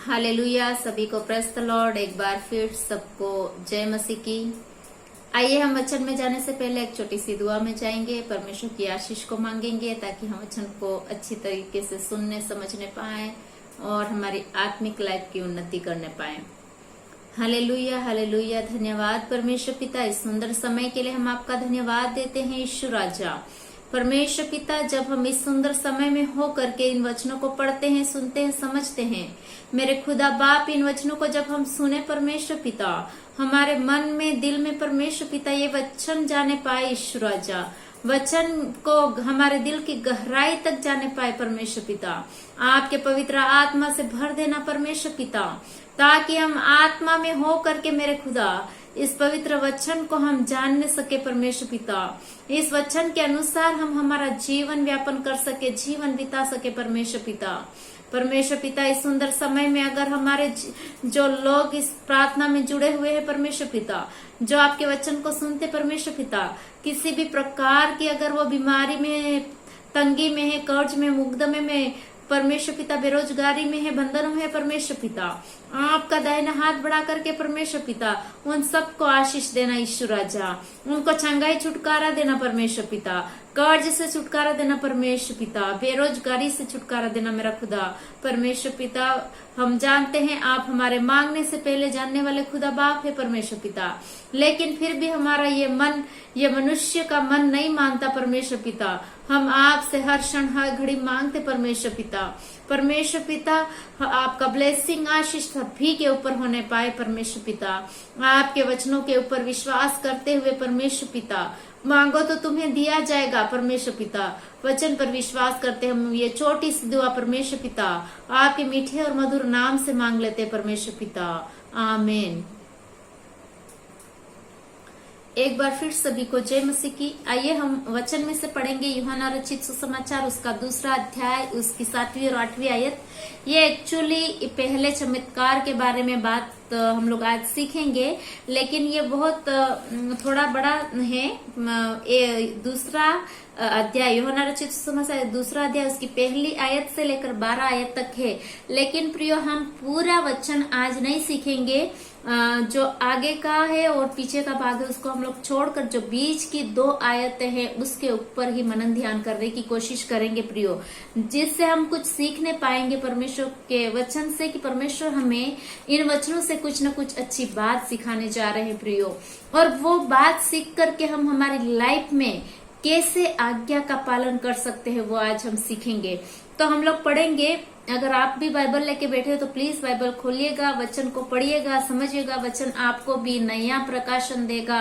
Hallelujah. सभी को praise the Lord. एक बार फिर सबको जय मसीह की। आइए हम वचन में जाने से पहले एक छोटी सी दुआ में जाएंगे, परमेश्वर की आशीष को मांगेंगे ताकि हम वचन को अच्छी तरीके से सुनने समझने पाए और हमारी आत्मिक लाइफ की उन्नति करने पाए। Hallelujah hallelujah. धन्यवाद परमेश्वर पिता, इस सुंदर समय के लिए हम आपका धन्यवाद देते हैं। यीशु राजा परमेश्वर पिता, जब हम इस सुंदर समय में हो करके इन वचनों को पढ़ते हैं, सुनते हैं, समझते हैं, मेरे खुदा बाप, इन वचनों को जब हम सुने परमेश्वर पिता, हमारे मन में, दिल में परमेश्वर पिता ये वचन जाने पाए। ईश्वर राजा, वचन को हमारे दिल की गहराई तक जाने पाए परमेश्वर पिता। आपके पवित्र आत्मा से भर देना परमेश्वर पिता, ताकि हम आत्मा में हो करके मेरे खुदा इस पवित्र वचन को हम जानने सके परमेश्वर पिता। इस वचन के अनुसार हम हमारा जीवन व्यापन कर सके, जीवन बिता सके परमेश्वर पिता। परमेश्वर पिता, इस सुंदर समय में अगर हमारे जो लोग इस प्रार्थना में जुड़े हुए हैं परमेश्वर पिता, जो आपके वचन को सुनते परमेश्वर पिता, किसी भी प्रकार की अगर वो बीमारी में, तंगी में है, कर्ज में, मुकदमे में परमेश्वर पिता, बेरोजगारी में है, बंधनों है परमेश्वर पिता, आपका दाहिना हाथ बढ़ा करके परमेश्वर पिता उन सबको आशीष देना। ईश्वर राजा, उनको चंगाई छुटकारा देना परमेश्वर पिता, कर्ज से छुटकारा देना परमेश्वर पिता, बेरोजगारी से छुटकारा देना मेरा खुदा परमेश्वर पिता। हम जानते हैं आप हमारे मांगने से पहले जानने वाले खुदा बाप है परमेश्वर पिता, लेकिन फिर भी हमारा ये मन, ये मनुष्य का मन नहीं मानता परमेश्वर पिता। हम आपसे हर क्षण हर घड़ी मांगते परमेश्वर पिता। परमेश्वर पिता, आपका ब्लेसिंग, आशीष सभी के ऊपर होने पाए परमेश्वर पिता। आपके वचनों के ऊपर विश्वास करते हुए परमेश्वर पिता, मांगो तो तुम्हें दिया जाएगा परमेश्वर पिता। वचन पर विश्वास करते हम ये छोटी सी दुआ परमेश्वर पिता आपके मीठे और मधुर नाम से मांग लेते परमेश्वर पिता, आमीन। एक बार फिर सभी को जय मसीह की। आइए हम वचन में से पढ़ेंगे यूहन्ना रचित सुसमाचार, उसका 2 अध्याय, उसकी 7वीं और 8वीं आयत। ये एक्चुअली पहले चमत्कार के बारे में बात हम लोग आज सीखेंगे, लेकिन ये बहुत थोड़ा बड़ा है। 2 अध्याय यूहन्ना रचित सुसमाचार 2 अध्याय, उसकी पहली आयत से लेकर 12 आयत तक है। लेकिन प्रियो, हम पूरा वचन आज नहीं सीखेंगे। जो आगे का है और पीछे का भाग है उसको हम लोग छोड़कर जो बीच की 2 आयतें हैं उसके ऊपर ही मनन ध्यान करने की कोशिश करेंगे प्रियो, जिससे हम कुछ सीखने पाएंगे परमेश्वर के वचन से कि परमेश्वर हमें इन वचनों से कुछ न कुछ अच्छी बात सिखाने जा रहे हैं प्रियो। और वो बात सीख करके हम हमारी लाइफ में कैसे आज्ञा का पालन कर सकते हैं वो आज हम सीखेंगे। तो हम लोग पढ़ेंगे। अगर आप भी बाइबल लेके बैठे हो तो प्लीज बाइबल खोलिएगा, वचन को पढ़िएगा, समझिएगा। वचन आपको भी नया प्रकाशन देगा,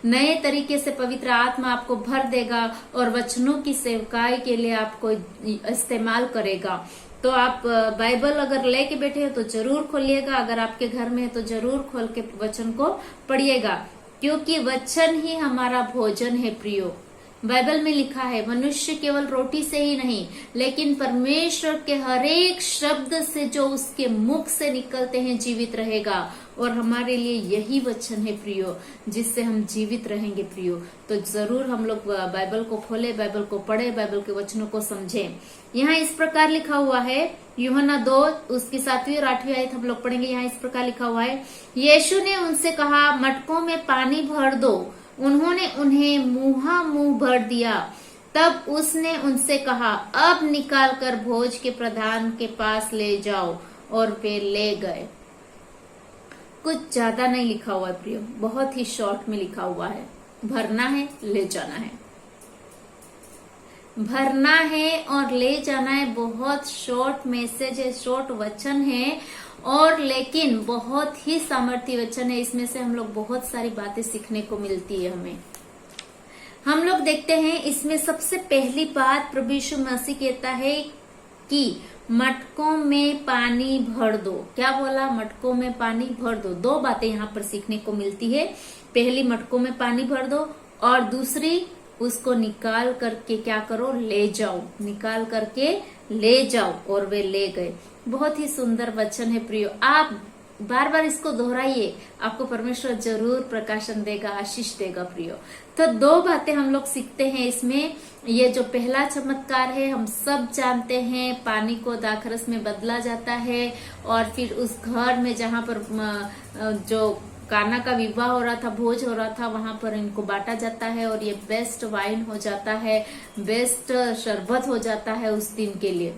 नए तरीके से पवित्र आत्मा आपको भर देगा और वचनों की सेवकाई के लिए आपको इस्तेमाल करेगा। तो आप बाइबल अगर लेके बैठे हो तो जरूर खोलिएगा, अगर आपके घर में है तो जरूर खोल के वचन को पढ़िएगा, क्योंकि वचन ही हमारा भोजन है प्रियो। बाइबल में लिखा है मनुष्य केवल रोटी से ही नहीं, लेकिन परमेश्वर के हर एक शब्द से जो उसके मुख से निकलते हैं जीवित रहेगा। और हमारे लिए यही वचन है प्रियो, जिससे हम जीवित रहेंगे प्रियो। तो जरूर हम लोग बाइबल को खोले, बाइबल को पढ़े, बाइबल के वचनों को समझें। यहाँ इस प्रकार लिखा हुआ है, यूहन्ना 2 उसकी 7वीं और 8वीं आयत हम लोग पढ़ेंगे। यहाँ इस प्रकार लिखा हुआ है, यीशु ने उनसे कहा, मटकों में पानी भर दो। उन्होंने उन्हें मुंह भर दिया। तब उसने उनसे कहा, अब निकाल कर भोज के प्रधान के पास ले जाओ। और वे ले गए। कुछ ज्यादा नहीं लिखा हुआ है प्रियो, बहुत ही शॉर्ट में लिखा हुआ है। भरना है, ले जाना है, भरना है और ले जाना है। बहुत शॉर्ट मैसेज है, शॉर्ट वचन है, और लेकिन बहुत ही सामर्थ्य वचन है। इसमें से हम लोग बहुत सारी बातें सीखने को मिलती है हमें। हम लोग देखते हैं इसमें सबसे पहली बात प्रभु यीशु मसीह कहता है कि मटकों में पानी भर दो। क्या बोला? मटकों में पानी भर दो। 2 बातें यहाँ पर सीखने को मिलती है। पहली, मटकों में पानी भर दो, और दूसरी, उसको निकाल करके क्या करो? ले जाओ। निकाल करके ले जाओ। और वे ले गए। बहुत ही सुंदर वचन है प्रियो। आप बार बार इसको दोहराइए, आपको परमेश्वर जरूर प्रकाशन देगा, आशीष देगा प्रियो। तो दो बातें हम लोग सीखते हैं इसमें। ये जो पहला चमत्कार है, हम सब जानते हैं, पानी को दाखरस में बदला जाता है और फिर उस घर में जहां पर जो काना का विवाह हो रहा था, भोज हो रहा था, वहां पर इनको बांटा जाता है और ये बेस्ट वाइन हो जाता है, बेस्ट शरबत हो जाता है उस दिन के लिए।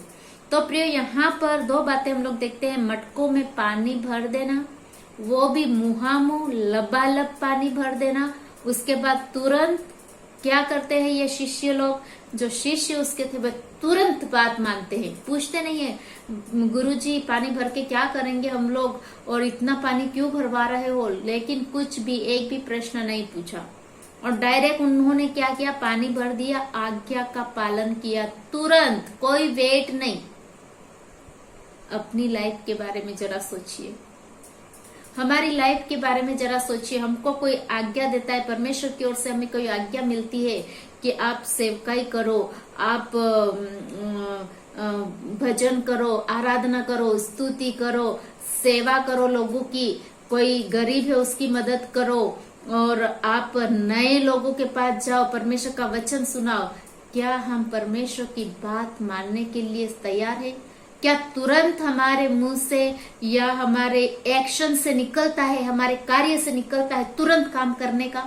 तो प्रियो यहाँ पर दो बातें हम लोग देखते हैं। मटकों में पानी भर देना, वो भी मुहामुह लबालब पानी भर देना। उसके बाद तुरंत क्या करते हैं ये शिष्य लोग, जो शिष्य उसके थे, वह तुरंत बात मानते हैं, पूछते नहीं है गुरुजी पानी भर के क्या करेंगे हम लोग, और इतना पानी क्यों भरवा रहे हो, लेकिन कुछ भी एक भी प्रश्न नहीं पूछा और डायरेक्ट उन्होंने क्या किया, पानी भर दिया, आज्ञा का पालन किया तुरंत, कोई वेट नहीं। अपनी लाइफ के बारे में जरा सोचिए, हमारी लाइफ के बारे में जरा सोचिए। हमको कोई आज्ञा देता है, परमेश्वर की ओर से हमें कोई आज्ञा मिलती है कि आप सेवकाई करो, आप भजन करो, आराधना करो, स्तुति करो, सेवा करो लोगों की, कोई गरीब है उसकी मदद करो, और आप नए लोगों के पास जाओ, परमेश्वर का वचन सुनाओ। क्या हम परमेश्वर की बात मानने के लिए तैयार है? क्या तुरंत हमारे मुंह से या हमारे एक्शन से निकलता है, हमारे कार्य से निकलता है तुरंत काम करने का?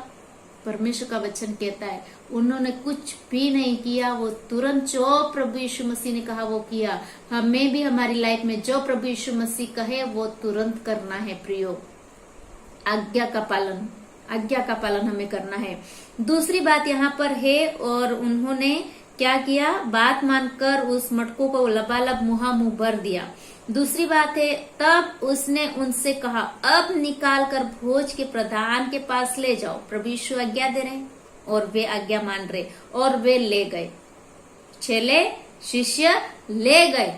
परमेश्वर का वचन कहता है उन्होंने कुछ भी नहीं किया, वो तुरंत जो प्रभु यीशु मसीह ने कहा वो किया। हमें भी हमारी लाइफ में जो प्रभु यीशु मसीह कहे वो तुरंत करना है प्रियो। आज्ञा का पालन हमें करना है। दूसरी बात यहाँ पर है, और उन्होंने क्या किया, बात मानकर उस मटकों को लबालब मुहामुह भर दिया। दूसरी बात है, तब उसने उनसे कहा अब निकाल कर भोज के प्रधान के पास ले जाओ। प्रभु यीशु आज्ञा दे रहे और वे आज्ञा मान रहे और वे ले गए, चेले शिष्य ले गए।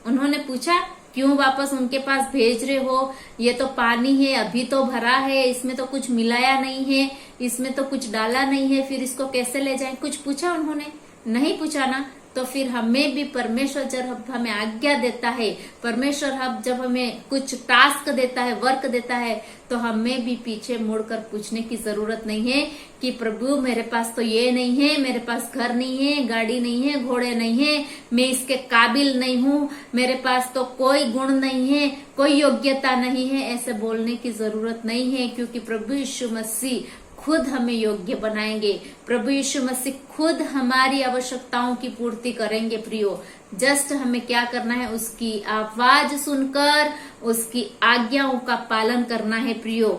उन्होंने पूछा क्यों वापस उनके पास भेज रहे हो, ये तो पानी है, अभी तो भरा है, इसमें तो कुछ मिलाया नहीं है, इसमें तो कुछ डाला नहीं है, फिर इसको कैसे ले जाएं? कुछ पूछा उन्होंने? नहीं पूछा ना। तो फिर हमें भी परमेश्वर जब हमें आज्ञा देता है, परमेश्वर जब हमें कुछ टास्क देता है, वर्क देता है, तो हमें भी पीछे मुड़कर पूछने की जरूरत नहीं है कि प्रभु मेरे पास तो ये नहीं है, मेरे पास घर नहीं है, गाड़ी नहीं है, घोड़े नहीं है, मैं इसके काबिल नहीं हूँ, मेरे पास तो कोई गुण नहीं है, कोई योग्यता नहीं है, ऐसे बोलने की जरूरत नहीं है, क्योंकि प्रभु यीशु मसीह खुद हमें योग्य बनाएंगे। प्रभु यीशु मसीह खुद हमारी आवश्यकताओं की पूर्ति करेंगे प्रियो। जस्ट हमें क्या करना है, उसकी आवाज सुनकर उसकी आज्ञाओं का पालन करना है प्रियो।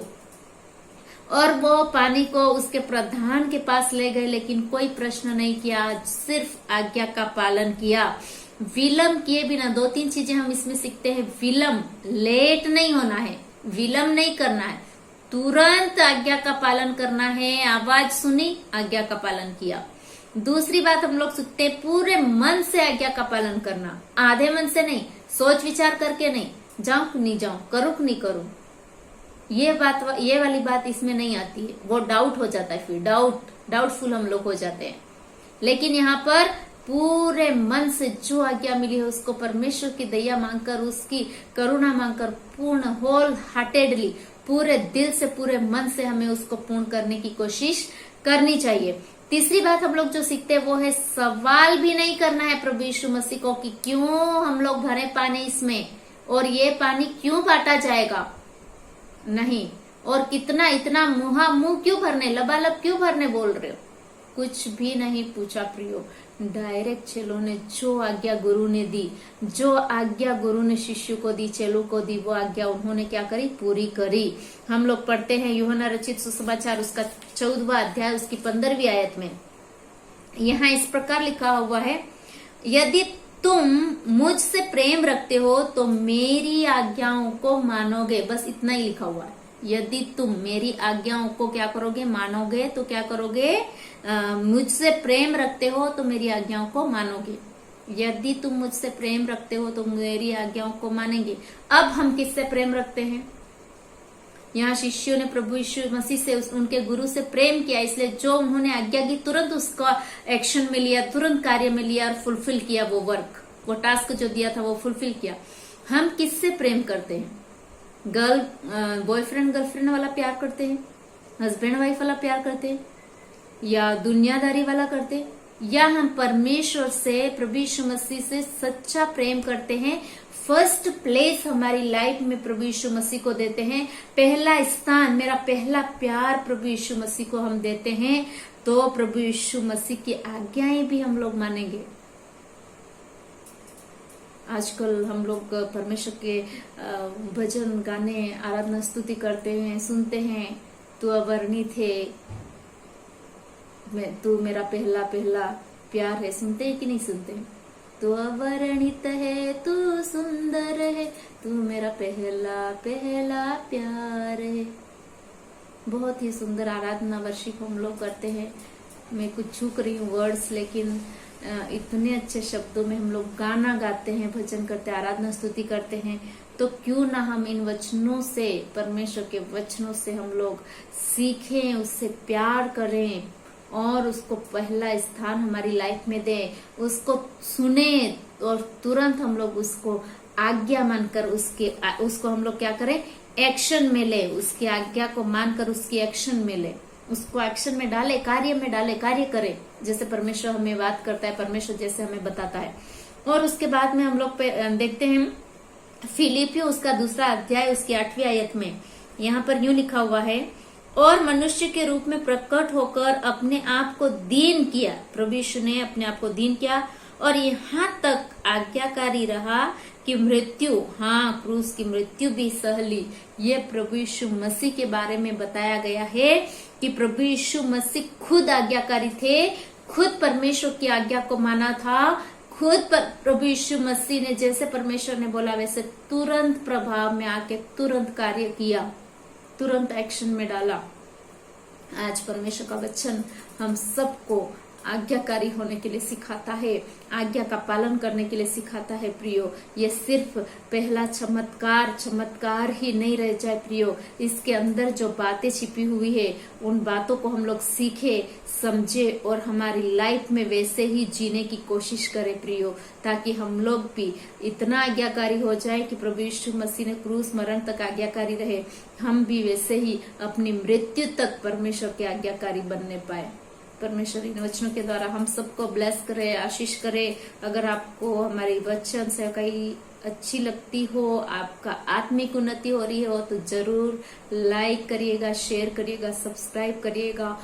और वो पानी को उसके प्रधान के पास ले गए, लेकिन कोई प्रश्न नहीं किया, सिर्फ आज्ञा का पालन किया, विलंब किए बिना। दो तीन चीजें हम इसमें सीखते हैं। विलंब, लेट नहीं होना है, विलंब नहीं करना है, तुरंत आज्ञा का पालन करना है। आवाज सुनी, आज्ञा का पालन किया। दूसरी बात हम लोग सीखते हैं, पूरे मन से आज्ञा का पालन करना, आधे मन से नहीं, सोच विचार करके नहीं, जाऊं कि नहीं जाऊं, करूं कि नहीं करूं, ये वाली बात इसमें नहीं आती है। वो डाउट हो जाता है, फिर डाउटफुल हम लोग हो जाते हैं। लेकिन यहाँ पर पूरे मन से जो आज्ञा मिली है उसको परमेश्वर की दया मांगकर, उसकी करुणा मांगकर, पूर्ण होल हार्टेडली, पूरे दिल से, पूरे मन से हमें उसको पूर्ण करने की कोशिश करनी चाहिए। तीसरी बात हम लोग जो सीखते हैं वो है, सवाल भी नहीं करना है प्रभु यीशु मसीह को कि क्यों हम लोग भरे पानी इसमें, और ये पानी क्यों बांटा जाएगा, नहीं, और कितना, इतना मुंह क्यों भरने, लबालब क्यों भरने बोल रहे हो, कुछ भी नहीं पूछा प्रियो। डायरेक्ट चेलों ने जो आज्ञा गुरु ने दी, जो आज्ञा गुरु ने शिष्य को दी, चेलों को दी, वो आज्ञा उन्होंने क्या करी, पूरी करी। हम लोग पढ़ते हैं यूहन्ना रचित सुसमाचार उसका 14वां अध्याय उसकी 15वीं आयत में, यहाँ इस प्रकार लिखा हुआ है, यदि तुम मुझसे प्रेम रखते हो तो मेरी आज्ञाओं को मानोगे। बस इतना ही लिखा हुआ है, यदि तुम मेरी आज्ञाओं को क्या करोगे, मानोगे, तो क्या करोगे, मुझसे प्रेम रखते हो तो मेरी आज्ञाओं को मानोगे। यदि तुम मुझसे प्रेम रखते हो तो मेरी आज्ञाओं को मानेंगे। अब हम किससे प्रेम रखते हैं? यहाँ शिष्यों ने प्रभु यीशु मसीह से, उनके गुरु से प्रेम किया, इसलिए जो उन्होंने आज्ञा की तुरंत उसका एक्शन में लिया, तुरंत कार्य में लिया और फुलफिल किया, वो वर्क, वो टास्क जो दिया था वो फुलफिल किया। हम किससे प्रेम करते हैं? बॉयफ्रेंड गर्लफ्रेंड वाला प्यार करते हैं, हस्बैंड वाइफ वाला प्यार करते हैं, या दुनियादारी वाला करते हैं, या हम परमेश्वर से, प्रभु यीशु मसीह से सच्चा प्रेम करते हैं। फर्स्ट प्लेस हमारी लाइफ में प्रभु यीशु मसीह को देते हैं, पहला स्थान, मेरा पहला प्यार प्रभु यीशु मसीह को हम देते हैं, तो प्रभु यीशु मसीह की आज्ञाएं भी हम लोग मानेंगे। आजकल हम लोग परमेश्वर के भजन गाने, आराधना स्तुति करते हैं, सुनते हैं, तू अवर्णित है, तू मेरा पहला पहला प्यार है, सुनते हैं कि नहीं सुनते हैं? तू अवर्णित है, तू सुंदर है, तू मेरा पहला पहला प्यार है। बहुत ही सुंदर आराधना वर्शिप हम लोग करते हैं। मैं कुछ चूक रही हूँ वर्ड्स, लेकिन इतने अच्छे शब्दों में हम लोग गाना गाते हैं, भजन करते हैं, आराधना स्तुति करते हैं। तो क्यों ना हम इन वचनों से, परमेश्वर के वचनों से हम लोग सीखें, उससे प्यार करें और उसको पहला स्थान हमारी लाइफ में दें, उसको सुने और तुरंत हम लोग उसको आज्ञा मानकर उसको हम लोग क्या करें, एक्शन में ले, उसकी आज्ञा को मानकर उसकी एक्शन में ले, उसको एक्शन में डाले, कार्य में डाले, कार्य करे, जैसे परमेश्वर हमें बात करता है, परमेश्वर जैसे हमें बताता है। और उसके बाद में हम लोग देखते हैं फिलिपियों उसका 2 अध्याय उसकी 8वीं आयत में, यहाँ पर यूं लिखा हुआ है, और मनुष्य के रूप में प्रकट होकर अपने आप को दीन किया। प्रभु यीशु ने अपने आप को दीन किया और यहाँ तक आज्ञाकारी रहा कि मृत्यु, हाँ, क्रूस की मृत्यु भी सह ली। ये प्रभु यीशु मसीह के बारे में बताया गया है कि प्रभु यीशु मसीह खुद आज्ञाकारी थे, खुद परमेश्वर की आज्ञा को माना था, खुद प्रभु यीशु मसीह ने जैसे परमेश्वर ने बोला वैसे तुरंत प्रभाव में आके तुरंत कार्य किया, तुरंत एक्शन में डाला। आज परमेश्वर का वचन हम सबको आज्ञाकारी होने के लिए सिखाता है, आज्ञा का पालन करने के लिए सिखाता है प्रियो। ये सिर्फ पहला चमत्कार ही नहीं रह जाए प्रियो, इसके अंदर जो बातें छिपी हुई है उन बातों को हम लोग सीखे, समझे और हमारी लाइफ में वैसे ही जीने की कोशिश करें प्रियो, ताकि हम लोग भी इतना आज्ञाकारी हो जाए कि प्रभु यीशु मसीह ने क्रूस मरण तक आज्ञाकारी रहे, हम भी वैसे ही अपनी मृत्यु तक परमेश्वर के आज्ञाकारी बनने पाए। परमेश्वर इन वचनों के द्वारा हम सबको ब्लेस करे, आशीष करे। अगर आपको हमारी वचन से कहीं अच्छी लगती हो, आपका आत्मिक उन्नति हो रही हो, तो जरूर लाइक करिएगा, शेयर करिएगा, सब्सक्राइब करिएगा